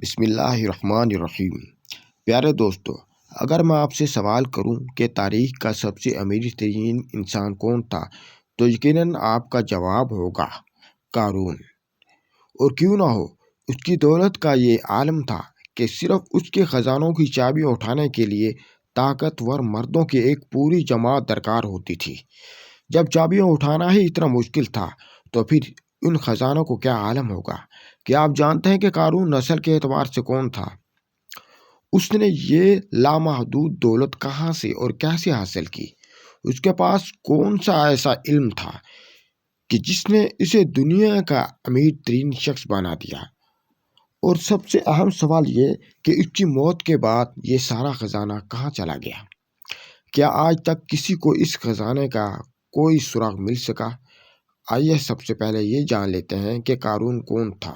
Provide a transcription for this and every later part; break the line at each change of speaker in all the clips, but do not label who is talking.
بسم اللہ الرحمن الرحیم۔ پیارے دوستو، اگر میں آپ سے سوال کروں کہ تاریخ کا سب سے امیر ترین انسان کون تھا تو یقیناً آپ کا جواب ہوگا قارون۔ اور کیوں نہ ہو، اس کی دولت کا یہ عالم تھا کہ صرف اس کے خزانوں کی چابیاں اٹھانے کے لیے طاقتور مردوں کی ایک پوری جماعت درکار ہوتی تھی۔ جب چابیاں اٹھانا ہی اتنا مشکل تھا تو پھر ان خزانوں کو کیا عالم ہوگا۔ کیا آپ جانتے ہیں کہ قارون نسل کے اعتبار سے کون تھا؟ اس نے یہ لامحدود دولت کہاں سے اور کیسے حاصل کی؟ اس کے پاس کون سا ایسا علم تھا کہ جس نے اسے دنیا کا امیر ترین شخص بنا دیا؟ اور سب سے اہم سوال یہ کہ اس کی موت کے بعد یہ سارا خزانہ کہاں چلا گیا؟ کیا آج تک کسی کو اس خزانے کا کوئی سراغ مل سکا؟ آئیے سب سے پہلے یہ جان لیتے ہیں کہ قارون کون تھا۔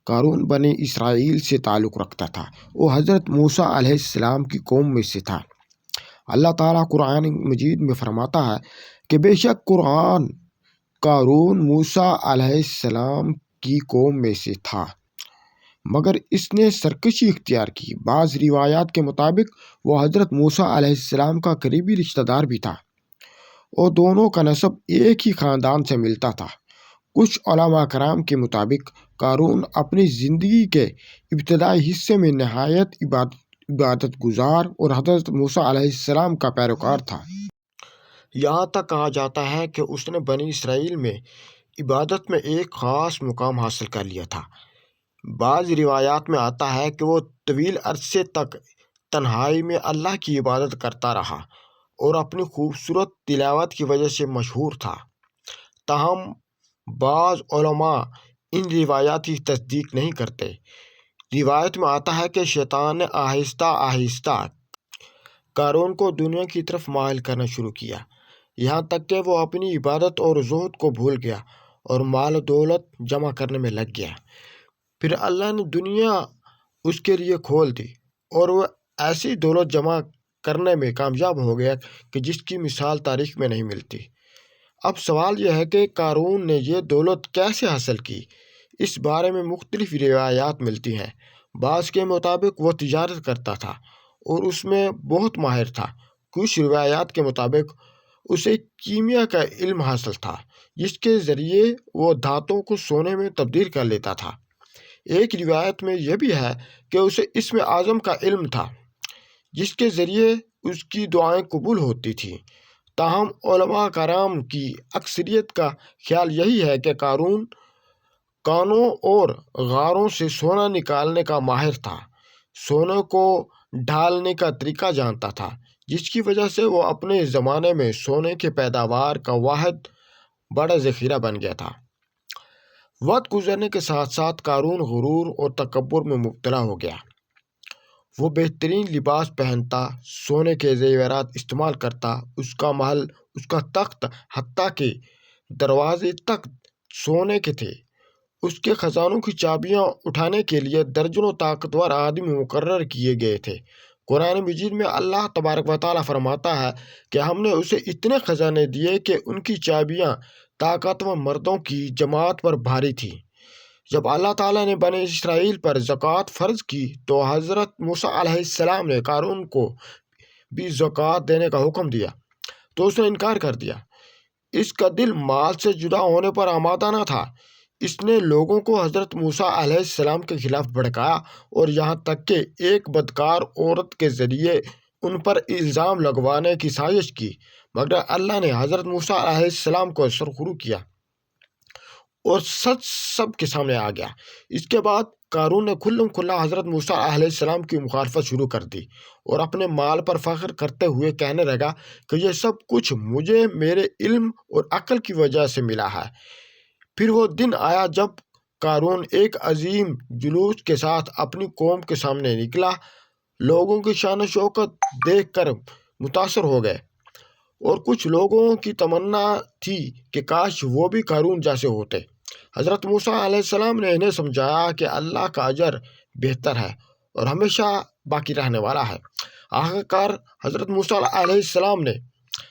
قارون بنی اسرائیل سے تعلق رکھتا تھا۔ وہ حضرت موسیٰ علیہ السلام کی قوم میں سے تھا۔ اللہ تعالیٰ قرآن مجید میں فرماتا ہے کہ بے شک قارون موسیٰ علیہ السلام کی قوم میں سے تھا، مگر اس نے سرکشی اختیار کی۔ بعض روایات کے مطابق وہ حضرت موسیٰ علیہ السلام کا قریبی رشتہ دار بھی تھا اور دونوں کا نسب ایک ہی خاندان سے ملتا تھا۔ کچھ علماء کرام کے مطابق قارون اپنی زندگی کے ابتدائی حصے میں نہایت عبادت گزار اور حضرت موسیٰ علیہ السلام کا پیروکار تھا۔ یہاں تک کہا جاتا ہے کہ اس نے بنی اسرائیل میں عبادت میں ایک خاص مقام حاصل کر لیا تھا۔ بعض روایات میں آتا ہے کہ وہ طویل عرصے تک تنہائی میں اللہ کی عبادت کرتا رہا اور اپنی خوبصورت تلاوت کی وجہ سے مشہور تھا۔ تاہم بعض علماء ان روایات کی تصدیق نہیں کرتے۔ روایت میں آتا ہے کہ شیطان نے آہستہ آہستہ قارون کو دنیا کی طرف مائل کرنا شروع کیا، یہاں تک کہ وہ اپنی عبادت اور زہد کو بھول گیا اور مال و دولت جمع کرنے میں لگ گیا۔ پھر اللہ نے دنیا اس کے لیے کھول دی اور وہ ایسی دولت جمع کرنے میں کامیاب ہو گیا کہ جس کی مثال تاریخ میں نہیں ملتی۔ اب سوال یہ ہے کہ قارون نے یہ دولت کیسے حاصل کی؟ اس بارے میں مختلف روایات ملتی ہیں۔ بعض کے مطابق وہ تجارت کرتا تھا اور اس میں بہت ماہر تھا۔ کچھ روایات کے مطابق اسے کیمیا کا علم حاصل تھا، جس کے ذریعے وہ دھاتوں کو سونے میں تبدیل کر لیتا تھا۔ ایک روایت میں یہ بھی ہے کہ اسے اسم اعظم کا علم تھا، جس کے ذریعے اس کی دعائیں قبول ہوتی تھیں۔ تاہم علماء کرام کی اکثریت کا خیال یہی ہے کہ قارون کانوں اور غاروں سے سونا نکالنے کا ماہر تھا، سونے کو ڈھالنے کا طریقہ جانتا تھا، جس کی وجہ سے وہ اپنے زمانے میں سونے کی پیداوار کا واحد بڑا ذخیرہ بن گیا تھا۔ وقت گزرنے کے ساتھ ساتھ قارون غرور اور تکبر میں مبتلا ہو گیا۔ وہ بہترین لباس پہنتا، سونے کے زیورات استعمال کرتا، اس کا محل، اس کا تخت، حتیٰ کہ دروازے تک سونے کے تھے۔ اس کے خزانوں کی چابیاں اٹھانے کے لیے درجنوں طاقتور آدمی مقرر کیے گئے تھے۔ قرآن مجید میں اللہ تبارک و تعالیٰ فرماتا ہے کہ ہم نے اسے اتنے خزانے دیے کہ ان کی چابیاں طاقتور مردوں کی جماعت پر بھاری تھیں۔ جب اللہ تعالیٰ نے بنی اسرائیل پر زکوٰۃ فرض کی تو حضرت موسیٰ علیہ السلام نے قارون کو بھی زکوٰۃ دینے کا حکم دیا تو اس نے انکار کر دیا۔ اس کا دل مال سے جدا ہونے پر آمادہ نہ تھا۔ اس نے لوگوں کو حضرت موسیٰ علیہ السلام کے خلاف بھڑکایا اور یہاں تک کہ ایک بدکار عورت کے ذریعے ان پر الزام لگوانے کی سازش کی، مگر اللہ نے حضرت موسیٰ علیہ السلام کو سرخرو کیا اور سچ سب کے سامنے آ گیا۔ اس کے بعد قارون نے کھلم کھلا حضرت موسیٰ علیہ السلام کی مخالفت شروع کر دی اور اپنے مال پر فخر کرتے ہوئے کہنے لگا کہ یہ سب کچھ مجھے میرے علم اور عقل کی وجہ سے ملا ہے۔ پھر وہ دن آیا جب قارون ایک عظیم جلوس کے ساتھ اپنی قوم کے سامنے نکلا۔ لوگوں کی شان و شوکت دیکھ کر متاثر ہو گئے اور کچھ لوگوں کی تمنا تھی کہ کاش وہ بھی قارون جیسے ہوتے۔ حضرت موسیٰ علیہ السلام نے انہیں سمجھایا کہ اللہ کا اجر بہتر ہے اور ہمیشہ باقی رہنے والا ہے۔ آخرکار حضرت موسیٰ علیہ السلام نے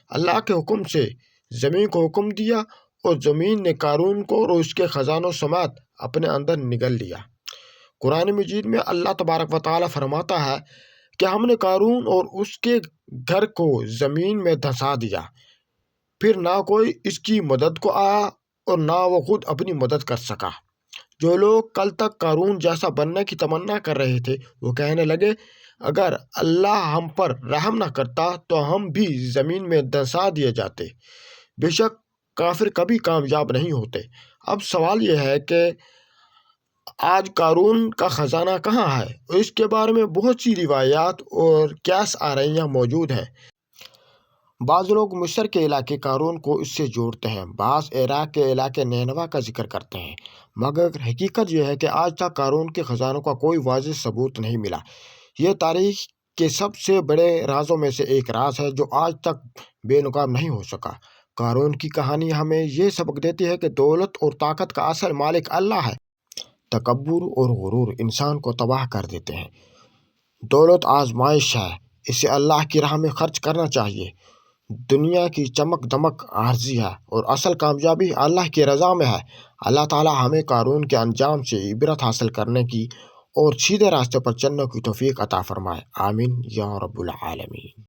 اللہ کے حکم سے زمین کو حکم دیا اور زمین نے قارون کو اور اس کے خزانوں سمیت اپنے اندر نگل لیا۔ قرآن مجید میں اللہ تبارک و تعالیٰ فرماتا ہے کہ ہم نے قارون اور اس کے گھر کو زمین میں دھسا دیا، پھر نہ کوئی اس کی مدد کو آیا اور نہ وہ خود اپنی مدد کر سکا۔ جو لوگ کل تک قارون جیسا بننے کی تمنا کر رہے تھے وہ کہنے لگے اگر اللہ ہم پر رحم نہ کرتا تو ہم بھی زمین میں دھسا دیے جاتے۔ بے شک کافر کبھی کامیاب نہیں ہوتے۔ اب سوال یہ ہے کہ آج قارون کا خزانہ کہاں ہے؟ اس کے بارے میں بہت سی روایات اور قیاس آرائیاں موجود ہیں۔ بعض لوگ مصر کے علاقے قارون کو اس سے جوڑتے ہیں، بعض عراق کے علاقے نینوا کا ذکر کرتے ہیں، مگر حقیقت یہ ہے کہ آج تک قارون کے خزانوں کا کوئی واضح ثبوت نہیں ملا۔ یہ تاریخ کے سب سے بڑے رازوں میں سے ایک راز ہے جو آج تک بے نقاب نہیں ہو سکا۔ قارون کی کہانی ہمیں یہ سبق دیتی ہے کہ دولت اور طاقت کا اصل مالک اللہ ہے۔ تکبر اور غرور انسان کو تباہ کر دیتے ہیں۔ دولت آزمائش ہے، اسے اللہ کی راہ میں خرچ کرنا چاہیے۔ دنیا کی چمک دمک عارضی ہے اور اصل کامیابی اللہ کی رضا میں ہے۔ اللہ تعالیٰ ہمیں قارون کے انجام سے عبرت حاصل کرنے کی اور سیدھے راستے پر چلنے کی توفیق عطا فرمائے۔ آمین یا رب العالمین۔